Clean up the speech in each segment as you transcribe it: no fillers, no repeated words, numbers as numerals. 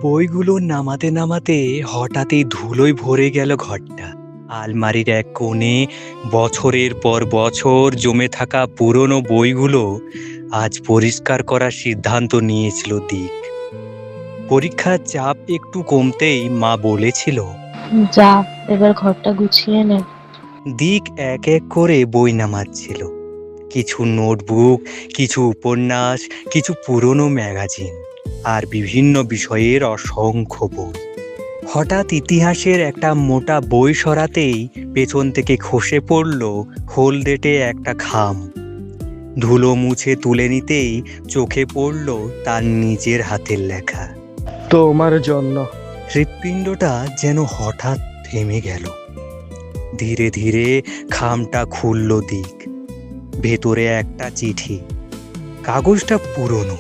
বইগুলো নামাতে নামাতে হঠাৎই ধুলোয় ভরে গেল ঘরটা। আলমারির এক কোণে বছরের পর বছর জমে থাকা পুরনো বইগুলো আজ পরিষ্কার করার সিদ্ধান্ত নিয়েছিল দিক। পরীক্ষার চাপ একটু কমতেই মা বলেছিল, যা, এবার ঘরটা গুছিয়ে নে। দিক এক এক করে বই নামাচ্ছিল। কিছু নোটবুক, কিছু উপন্যাস, কিছু পুরনো ম্যাগাজিন আর বিভিন্ন বিষয়ের অসংখ্য বই। হঠাৎ ইতিহাসের একটা মোটা বই সরাতেই পেছন থেকে খসে পড়ল হলদেটে একটা খাম। ধুলো মুছে তুলে নিতেই চোখে পড়ল তার নিজের হাতের লেখা। তোমার জন্য। হৃৎপিণ্ডটা যেন হঠাৎ থেমে গেল। ধীরে ধীরে খামটা খুলল দিক। ভেতরে একটা চিঠি। কাগজটা পুরনো,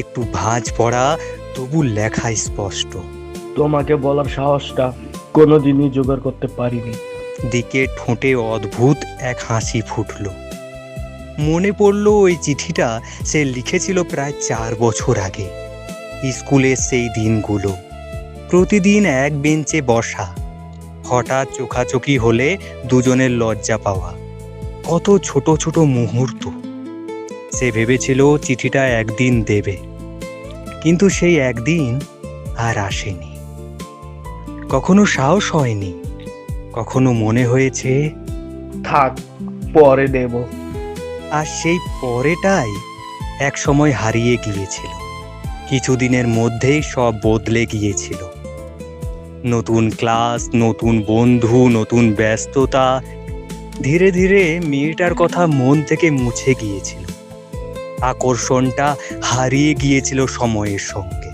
একটু ভাঁজ পড়া, তবু লেখা স্পষ্ট। তোমাকে বলার সাহসটা কোনোদিনই জোগাড় করতে পারিনি। দিকে ঠোঁটে অদ্ভুত এক হাসি ফুটল। মনে পড়ল ওই চিঠিটা সে লিখেছিল প্রায় 4 বছর আগে। স্কুলের সেই দিনগুলো, প্রতিদিন এক বেঞ্চে বসা, হঠাৎ চোখাচোখি হলে দুজনের লজ্জা পাওয়া, কত ছোট ছোট মুহূর্ত। সে ভেবেছিল চিঠিটা একদিন দেবে, কিন্তু সেই একদিন আর আসেনি। কখনো সাহস হয়নি, কখনো মনে হয়েছে থাক, পরে দেব। আর সেই পরেটাই এক সময় হারিয়ে গিয়েছিল। কিছুদিনের মধ্যেই সব বদলে গিয়েছিল। নতুন ক্লাস, নতুন বন্ধু, নতুন ব্যস্ততা। ধীরে ধীরে মেয়েটার কথা মন থেকে মুছে গিয়েছিল। আকর্ষণটা হারিয়ে গিয়েছিল সময়ের সঙ্গে।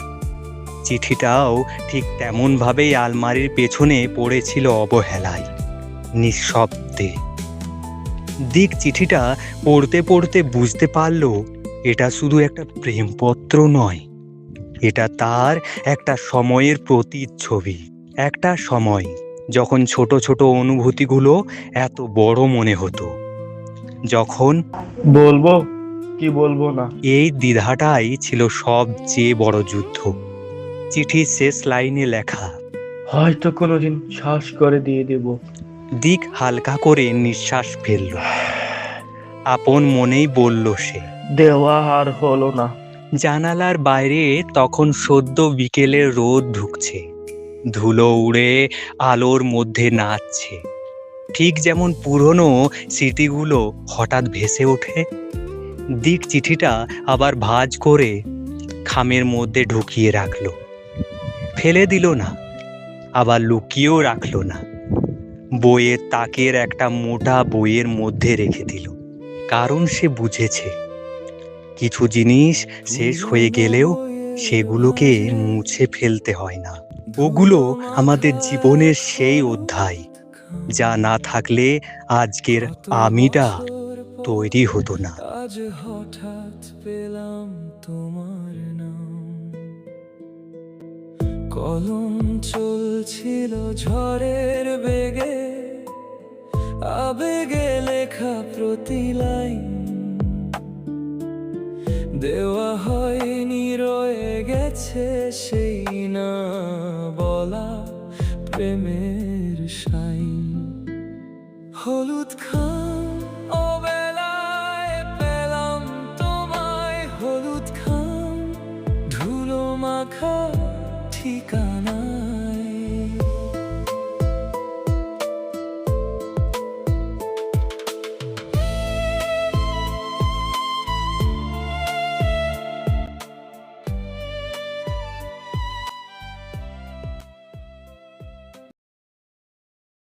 চিঠিটাও ঠিক তেমনভাবেই আলমারির পেছনে পড়েছিল অবহেলায়, নিঃশব্দে। দিক চিঠিটা পড়তে পড়তে বুঝতে পারল এটা শুধু একটা প্রেমপত্র নয়, এটা তার একটা সময়ের প্রতিচ্ছবি। একটা সময় যখন ছোট ছোট অনুভূতিগুলো এত বড় মনে হতো, যখন বলবো কি বলবো না। এই দ্বিধাটাই ছিল সবচেয়ে বড় যুদ্ধ। চিঠির শেষ লাইনে লেখা, হয়তো কোনোদিন সাহস করে দিয়ে দেব। দিক হালকা করে নিঃশ্বাস ফেলল। আপন মনেই বলল সে। দেওয়া আর হলো না। জানালার বাইরে তখন সদ্য বিকেলের রোদ ঢুকছে। ধুলো উড়ে আলোর মধ্যে নাচছে, ঠিক যেমন পুরনো স্মৃতিগুলো হঠাৎ ভেসে ওঠে। দিক চিঠিটা আবার ভাঁজ করে খামের মধ্যে ঢুকিয়ে রাখলো। ফেলে দিল না, আবার লুকিয়েও রাখলো না। বইয়ের তাকের একটা মোটা বইয়ের মধ্যে রেখে দিল। কারণ সে বুঝেছে কিছু জিনিস শেষ হয়ে গেলেও সেগুলোকে মুছে ফেলতে হয় না। ওগুলো আমাদের জীবনের সেই অধ্যায়, যা না থাকলে আজকের আমিটা তৈরি হতো না। আজ হঠাৎ পেলাম তোমার নাম, কলম চলছিল ঝড়ের বেগে, আবেগে লেখা প্রতি লাইন দেওয়া হয়নি, রয়ে গেছে সেই না বলা প্রেমের সাইন। হলুদ খাম অবেলায় পেলাম তোমায়, হলুদ খাম ধুলো মাখা ঠিকানা।